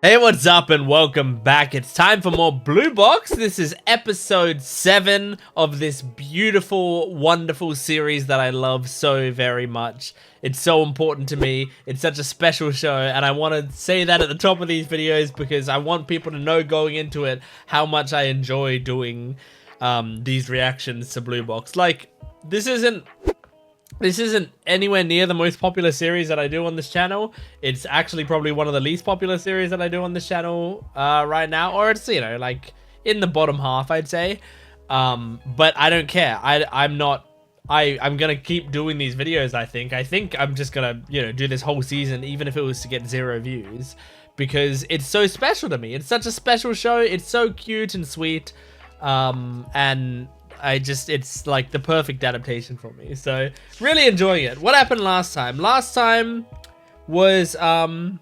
Hey, what's up and welcome back. It's time for more Blue Box. This is episode 7 of this beautiful, wonderful series that I love so very much. It's so important to me. It's such a special show, and I want to say that at the top of these videos because I want people to know going into it how much I enjoy doing these reactions to Blue Box. Like, this isn't anywhere near the most popular series that I do on this channel. It's actually probably one of the least popular series that I do on this channel right now. Or it's, you know, like in the bottom half, I'd say. But I don't care. I'm going to keep doing these videos, I think. I think I'm just going to, you know, do this whole season, even if it was to get 0 views. Because it's so special to me. It's such a special show. It's so cute and sweet. And it's like the perfect adaptation for me. So really enjoying it. What happened last time? Last time was last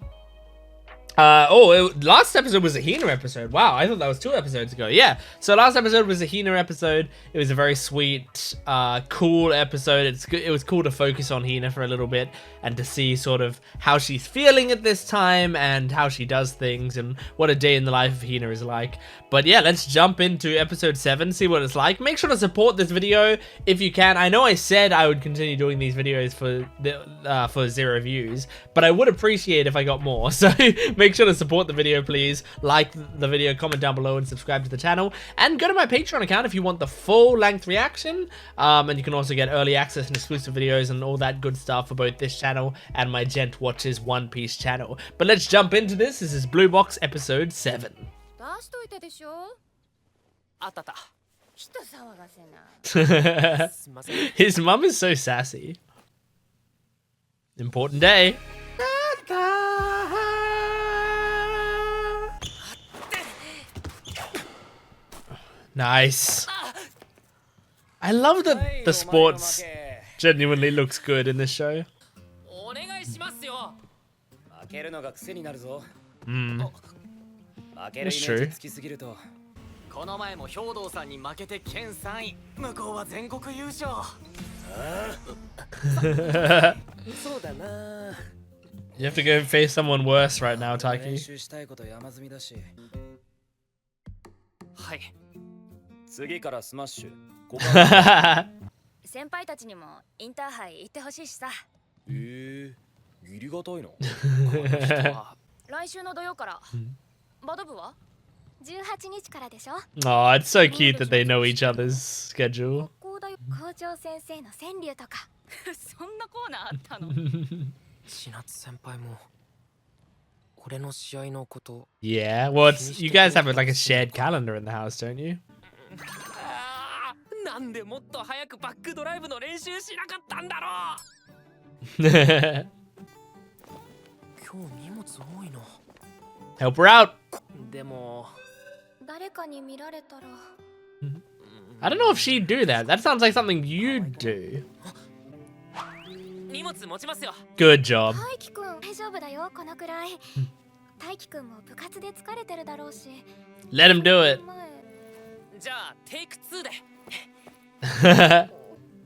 episode was a Hina episode. Wow, I thought that was 2 episodes ago. Yeah, so last episode was a Hina episode. It was a very sweet, cool episode. It was cool to focus on Hina for a little bit and to see sort of how she's feeling at this time and how she does things and what a day in the life of Hina is like. But yeah, let's jump into episode 7, see what it's like. Make sure to support this video if you can. I know I said I would continue doing these videos for 0 views, but I would appreciate if I got more. So make sure to support the video, please. Like the video, comment down below, and subscribe to the channel. And go to my Patreon account if you want the full-length reaction. And you can also get early access and exclusive videos and all that good stuff for both this channel and my Gent Watches One Piece channel. But let's jump into this. This is Blue Box episode 7. His mum is so sassy. Important day. Nice. I love that the sports genuinely looks good in this show. That's true. You have to go face someone worse right now, Taiki. 次からスマッシュ。先輩たちにもインターハイ行ってほしいしさ。義理がたいの。来週の土曜から。バド部は？18日からでしょ。Oh, it's so cute that they know each other's schedule. 校長先生の川柳とか。そんなコーナーあったの？千夏先輩も。俺の試合のこと。Yeah, well, you guys have like a shared calendar in the house, don't you? なんでもっと早くバックドライブの練習しなかったんだろう。今日荷物多いの。Help her out. でも誰かに見られたら。I don't know if she'd do that. That sounds like something you'd do. 荷物持ちますよ。Good job. 大輝くん大丈夫だよこのくらい。大輝くんも部活で疲れてるだろうし。Let him do it. じゃあテイク2で。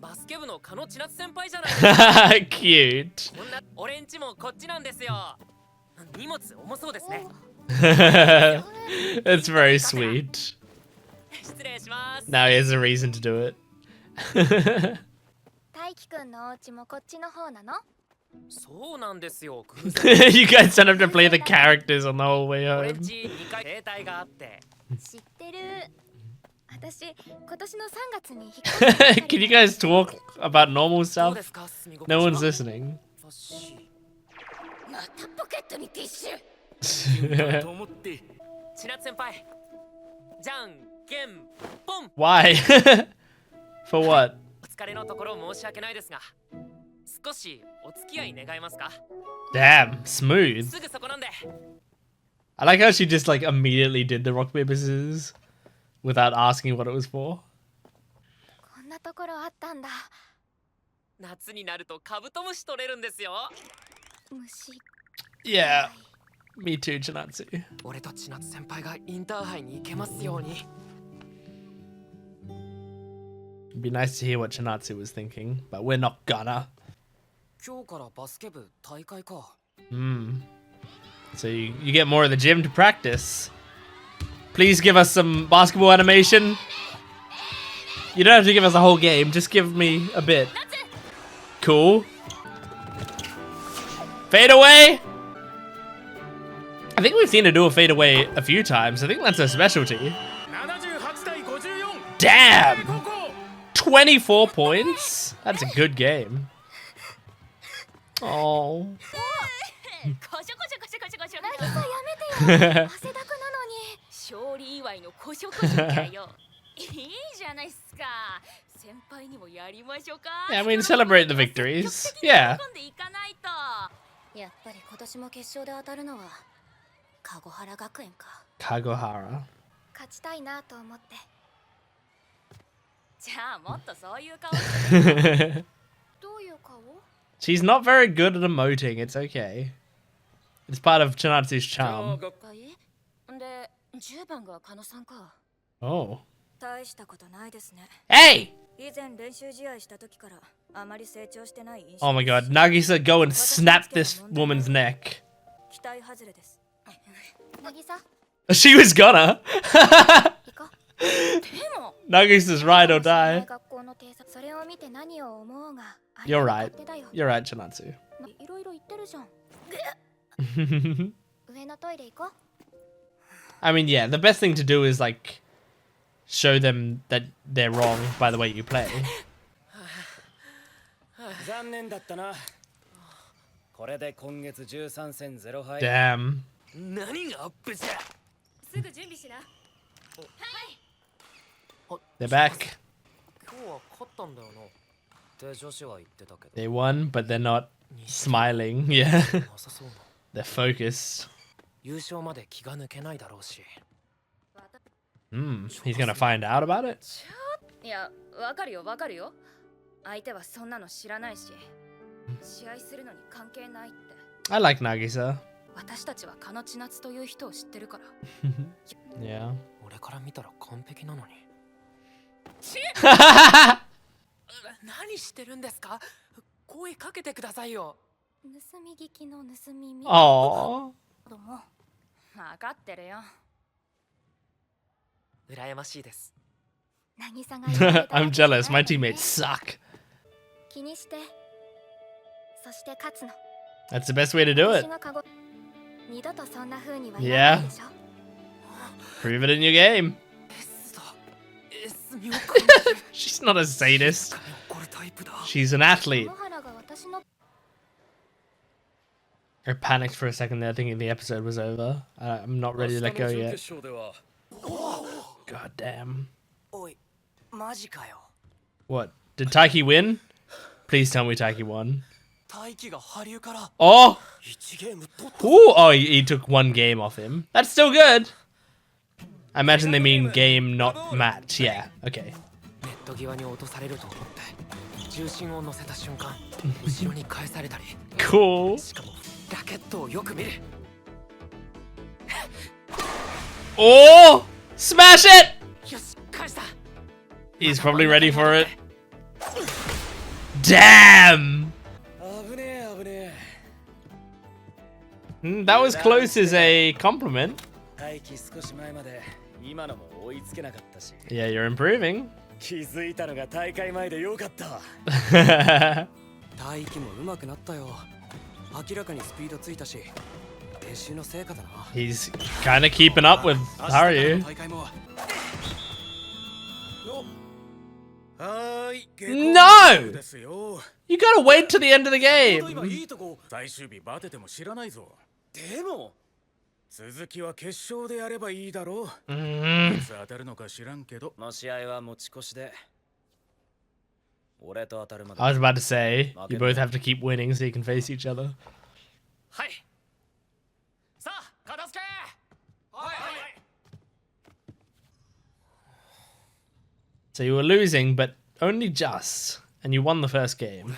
バスケ部のカノ千夏先輩じゃない。Cute. こんな俺んちもこっちなんですよ。荷物重そうですね。It's very sweet. 失礼します。Now he has a reason to do it. 大輝くんのお家もこっちの方なの？そうなんですよ。You guys don't have to play the characters on the whole way 俺 home. んち2階携帯があって。知ってる。私今年の3月に引っ越し。Can you guys talk about normal stuff? No one's listening. またポケットにティッシュ。と思って。千夏先輩。じゃんけんぽん。Why? For what? お疲れのところ申し訳ないですが、少しお付き合い願えますか？ Damn, smooth. すぐそこなんで。I like how she just like immediately did the rock paper scissors without asking what it was for. こんなところあったんだ。夏になるとカブトムシ取れるんですよ。虫。Yeah, me too, Chinatsu. 俺と千夏先輩がインターハイに行けますように。It'd be nice to hear what Chinatsu was thinking, but we're not gonna. 今日からバスケ部大会か。Hmm. So you get more of the gym to practice. Please give us some basketball animation. You don't have to give us a whole game, just give me a bit. Cool. Fade away! I think we've seen her do a fade away a few times. I think that's her specialty. Damn! 24 points? That's a good game. Oh. Yeah, I mean, celebrate the victories. Yeah. Kagohara. She's not very good at emoting, it's okay. It's part of Chinatsu's charm. Oh. Hey! Oh my god, Nagisa, go and snap this woman's neck. She was gonna. Nagisa's ride or die. You're right. You're right, Chinatsu. I mean, yeah, the best thing to do is, like, show them that they're wrong by the way you play. Damn. They're back. They won, but they're not smiling. Yeah. They're focused. He's gonna find out about it? I like Nagisa. Yeah. Aww. I'm jealous. My teammates suck. That's the best way to do it. Yeah. Prove it in your game. She's not a sadist. She's an athlete. I panicked for a second there thinking the episode was over. I'm not ready to let go yet. God damn. What? Did Taiki win? Please tell me Taiki won. Oh! Ooh, oh, he took one game off him. That's still good. I imagine they mean game, not match. Yeah, okay. Cool. Oh! Smash it! He's probably ready for it. Damn! That was close as a compliment. Yeah, you're improving. He's kind of keeping up with Haru. No! You gotta wait till the end of the game. I was about to say, you both have to keep winning so you can face each other. So you were losing, but only just, and you won the first game.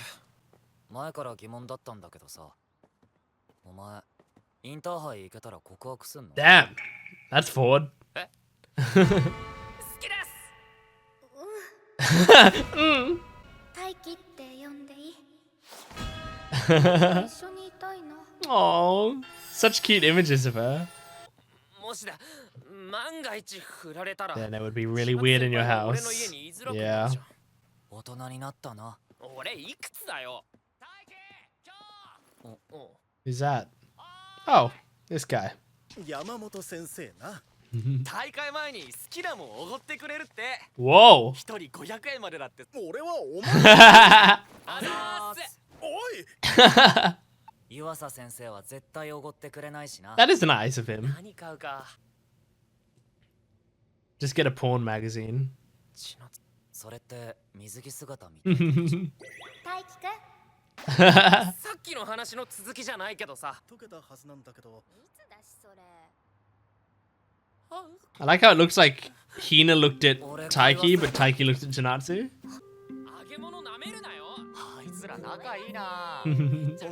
Damn, that's forward. Oh, Such cute images of her. もしだ、万が一振られたら。 Then it would be really weird in your house. Yeah. 大人になったな。俺いくつだよ。大輝、今日。 Who's that? Oh, this guy. 山本先生な。大会前に好きなもんおごってくれるって。 Whoa. 一人500円までだって。俺はお前。あざーす。おい。湯浅先生は絶対おごってくれないしな。 That is nice of him. 何買うか。 Just get a porn magazine. それって水着姿みたい。大輝くん、さっきの話の続きじゃないけどさ。溶けたはずなんだけど。いつだしそれ。 I like how it looks like Hina looked at Taiki, but Taiki looked at Chinatsu. 揚げ物舐めるなよ。あいつら仲いいな。ほんと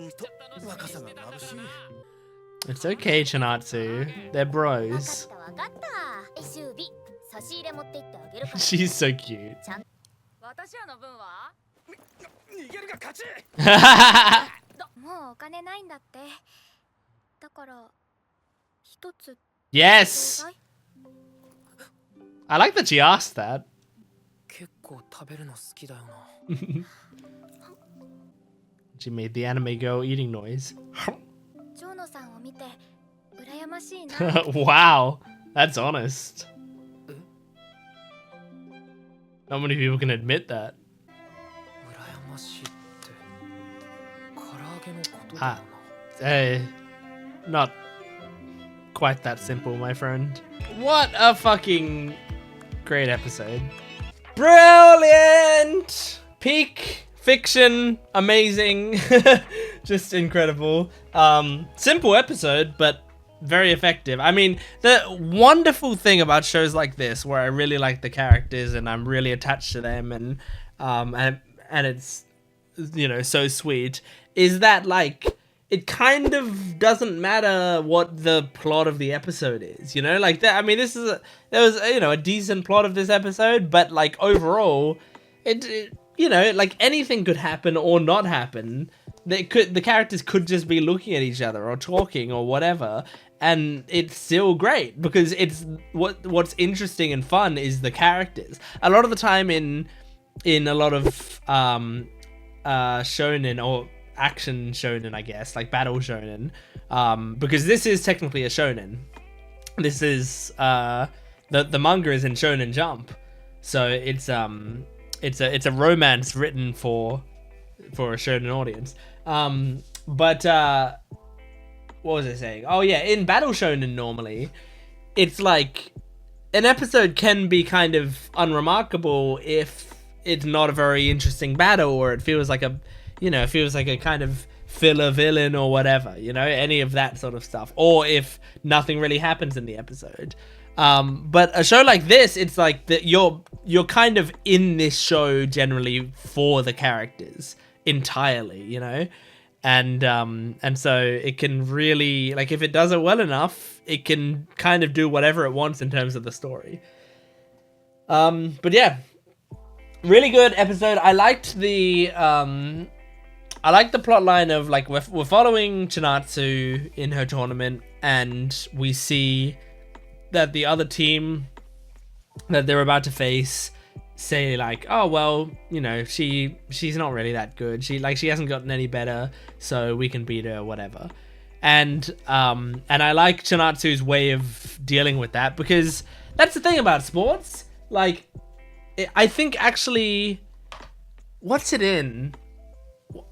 若さが眩しい。 It's okay, Chinatsu. They're わかっ bros. たわかった。シュービ、差し入れ持って行ってあげるから。 She's so cute. 私らの分は？逃げるが勝ち。もうお金ないんだって。だから一つ。 Yes! I like that she asked that. 結構食べるの好きだよな。 She made the anime girl eating noise. ジョーノさんを見て羨ましいな。 Wow, that's honest. Not many people can admit that. 羨ましいって唐揚げのことだよな。Not quite that simple, my friend. What a fucking great episode. Brilliant! Peak fiction, amazing, just incredible. Simple episode, but very effective. I mean, the wonderful thing about shows like this, where I really like the characters and I'm really attached to them, and it's, you know, so sweet, is that like it kind of doesn't matter what the plot of the episode is, you know, like that. I mean, there was, you know, a decent plot of this episode, but like overall, it you know, like anything could happen or not happen. The characters could just be looking at each other or talking or whatever, and it's still great because it's what's interesting and fun is the characters. A lot of the time in a lot of shonen or action shonen, I guess, like battle shonen, because this is technically a shonen. This is the manga is in Shonen Jump, so it's a romance written for a shonen audience. But what was I saying? Oh yeah, in battle shonen normally, it's like an episode can be kind of unremarkable if it's not a very interesting battle, or it feels like a kind of filler villain or whatever, you know, any of that sort of stuff, or if nothing really happens in the episode. But a show like this, it's like that you're kind of in this show generally for the characters entirely, you know, and so it can really, like, if it does it well enough, it can kind of do whatever it wants in terms of the story. But yeah, really good episode. I liked the plot line of, like, we're following Chinatsu in her tournament, and we see that the other team that they're about to face say, like, oh well, you know, she's not really that good, she hasn't gotten any better, so we can beat her, whatever. And I like Chinatsu's way of dealing with that, because that's the thing about sports. Like, I think actually, what's it in?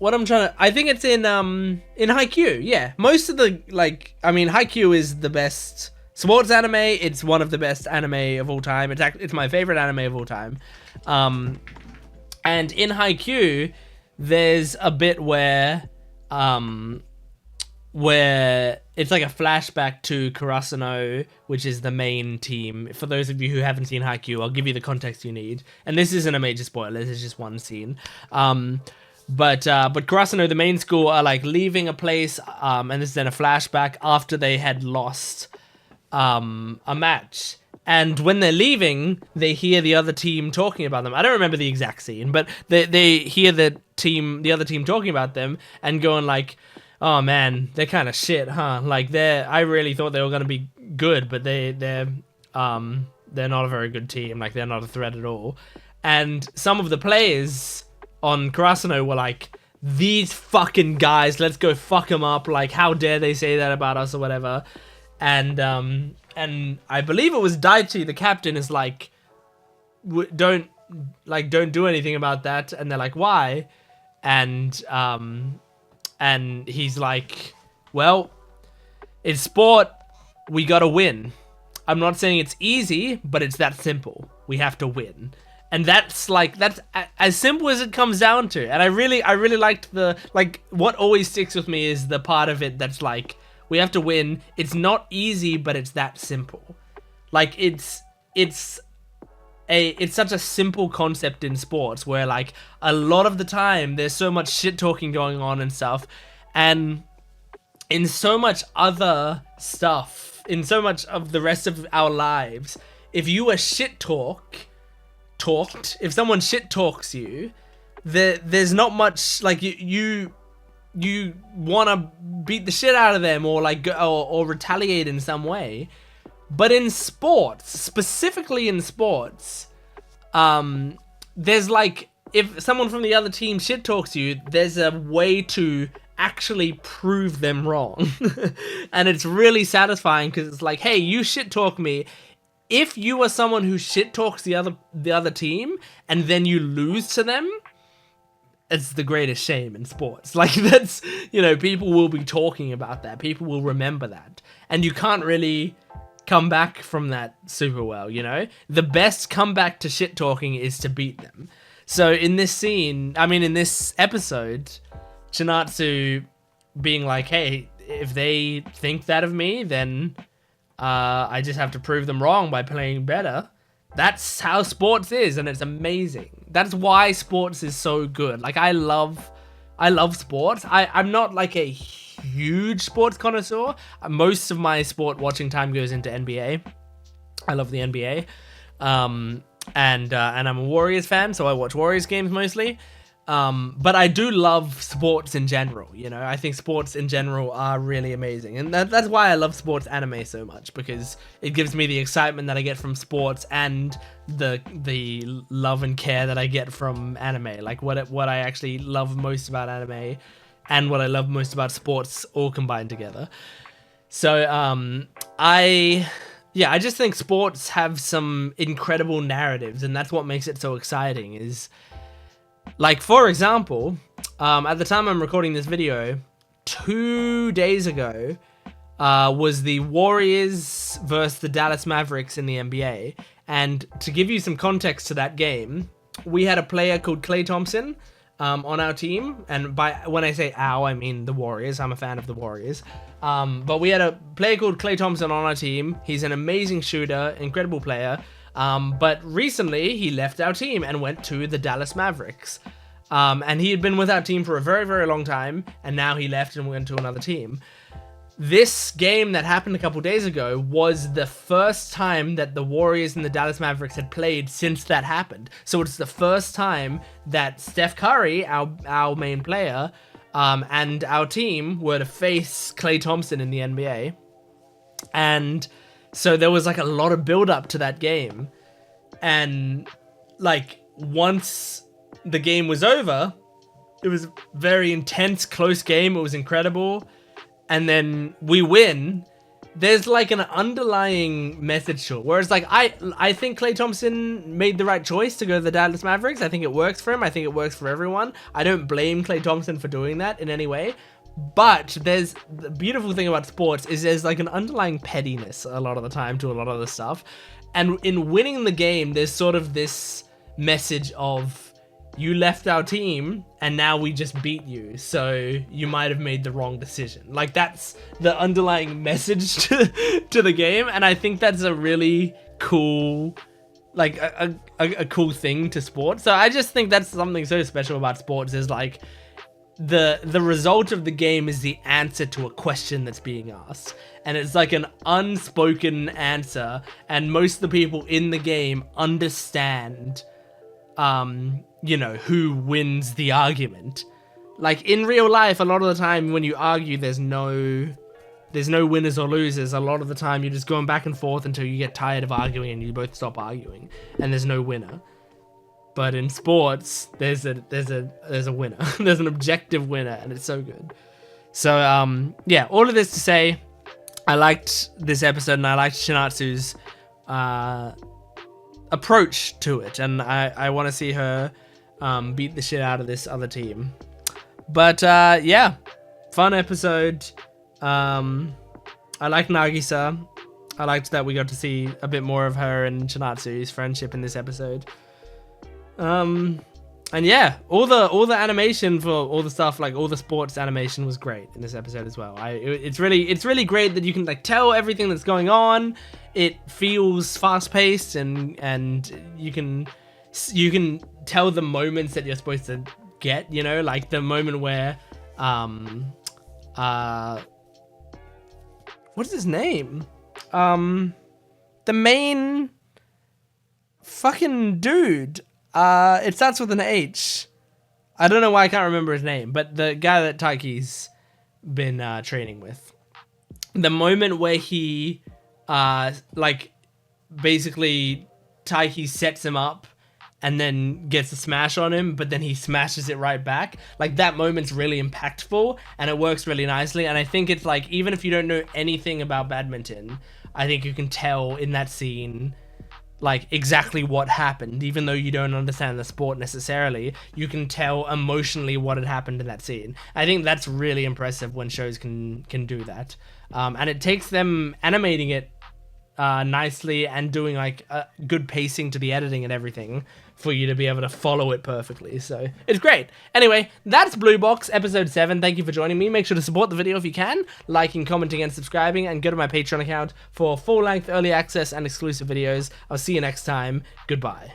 I think it's in Haikyuu. Yeah, most of the, like, I mean, Haikyuu is the best sports anime. It's one of the best anime of all time. It's my favorite anime of all time. And in Haikyuu, there's a bit where it's like a flashback to Karasuno, which is the main team. For those of you who haven't seen Haikyuu, I'll give you the context you need. And this isn't a major spoiler. This is just one scene. But Karasuno, the main school, are like leaving a place, and this is then a flashback after they had lost a match. And when they're leaving, they hear the other team talking about them. I don't remember the exact scene, but they hear the other team talking about them and going like, Oh man, they're kind of shit, huh? Like I really thought they were gonna be good, but they're not a very good team. Like they're not a threat at all. And some of the players on Karasuno were like, these fucking guys, let's go fuck them up. Like, how dare they say that about us or whatever. And I believe it was Daichi, the captain, is like, don't do anything about that. And they're like, why? And he's like, well, it's sport, we gotta win. I'm not saying it's easy, but it's that simple. We have to win. And that's as simple as it comes down to. And I really liked what always sticks with me is the part of it that's like, we have to win. It's not easy, but it's that simple. Like it's such a simple concept in sports where like a lot of the time there's so much shit talking going on and stuff. And in so much other stuff, in so much of the rest of our lives, if you were if someone shit talks you, there's not much like you want to beat the shit out of them or like or retaliate in some way. But in sports, specifically in sports, there's like, if someone from the other team shit talks you, there's a way to actually prove them wrong. And it's really satisfying because it's like, hey, you shit talk me. If you are someone who shit talks the other team and then you lose to them, it's the greatest shame in sports. Like that's, people will be talking about that. People will remember that. And you can't really come back from that super well, The best comeback to shit talking is to beat them. So in this episode, Chinatsu being like, hey, if they think that of me, then I just have to prove them wrong by playing better. That's how sports is, and it's amazing. That's why sports is so good. Like I love sports. I'm not like a huge sports connoisseur. Most of my sport watching time goes into NBA. I love the NBA. And I'm a Warriors fan, so I watch Warriors games mostly. But I do love sports in general, I think sports in general are really amazing. And that's why I love sports anime so much, because it gives me the excitement that I get from sports and the love and care that I get from anime. Like what I actually love most about anime and what I love most about sports all combined together. So, I just think sports have some incredible narratives, and that's what makes it so exciting is... Like, for example, at the time I'm recording this video, 2 days ago, was the Warriors versus the Dallas Mavericks in the NBA. And to give you some context to that game, we had a player called Klay Thompson on our team. And when I say our, I mean the Warriors. I'm a fan of the Warriors. But we had a player called Klay Thompson on our team. He's an amazing shooter, incredible player. But recently he left our team and went to the Dallas Mavericks. And he had been with our team for a very, very long time. And now he left and went to another team. This game that happened a couple days ago was the first time that the Warriors and the Dallas Mavericks had played since that happened. So it's the first time that Steph Curry, our main player, and our team were to face Klay Thompson in the NBA. And so there was like a lot of build up to that game. And like once the game was over, it was a very intense, close game. It was incredible. And then we win. There's like an underlying message to it. Whereas like I think Klay Thompson made the right choice to go to the Dallas Mavericks. I think it works for him. I think it works for everyone. I don't blame Klay Thompson for doing that in any way. But there's the beautiful thing about sports is there's like an underlying pettiness a lot of the time to a lot of the stuff. And in winning the game, there's sort of this message of you left our team and now we just beat you. So you might have made the wrong decision. Like that's the underlying message to the game. And I think that's a really cool, like a cool thing to sports. So I just think that's something so special about sports is like, the result of the game is the answer to a question that's being asked. And it's like an unspoken answer. And most of the people in the game understand, who wins the argument. Like in real life, a lot of the time when you argue, there's no winners or losers. A lot of the time you're just going back and forth until you get tired of arguing and you both stop arguing, and there's no winner. But in sports, there's a winner. There's an objective winner, and it's so good. So yeah, all of this to say, I liked this episode and I liked Chinatsu's approach to it, and I want to see her beat the shit out of this other team. But yeah, fun episode. I liked Nagisa. I liked that we got to see a bit more of her and Chinatsu's friendship in this episode. And yeah, all the animation for all the stuff, like all the sports animation, was great in this episode as well. It's really great that you can like tell everything that's going on. It feels fast paced, and you can tell the moments that you're supposed to get, you know, like the moment where what is his name? The main fucking dude. It starts with an H. I don't know why I can't remember his name, but the guy that Taiki's been training with. The moment where he like basically Taiki sets him up and then gets a smash on him, but then he smashes it right back. Like, that moment's really impactful, and it works really nicely. And I think it's like, even if you don't know anything about badminton, I think you can tell in that scene, like, exactly what happened. Even though you don't understand the sport necessarily, you can tell emotionally what had happened in that scene. I think that's really impressive when shows can do that. And it takes them animating it nicely and doing like good pacing to the editing and everything for you to be able to follow it perfectly. So it's great. Anyway, that's Blue Box episode 7. Thank you for joining me. Make sure to support the video if you can, liking, commenting, and subscribing, and go to my Patreon account for full-length early access and exclusive videos. I'll see you next time. Goodbye.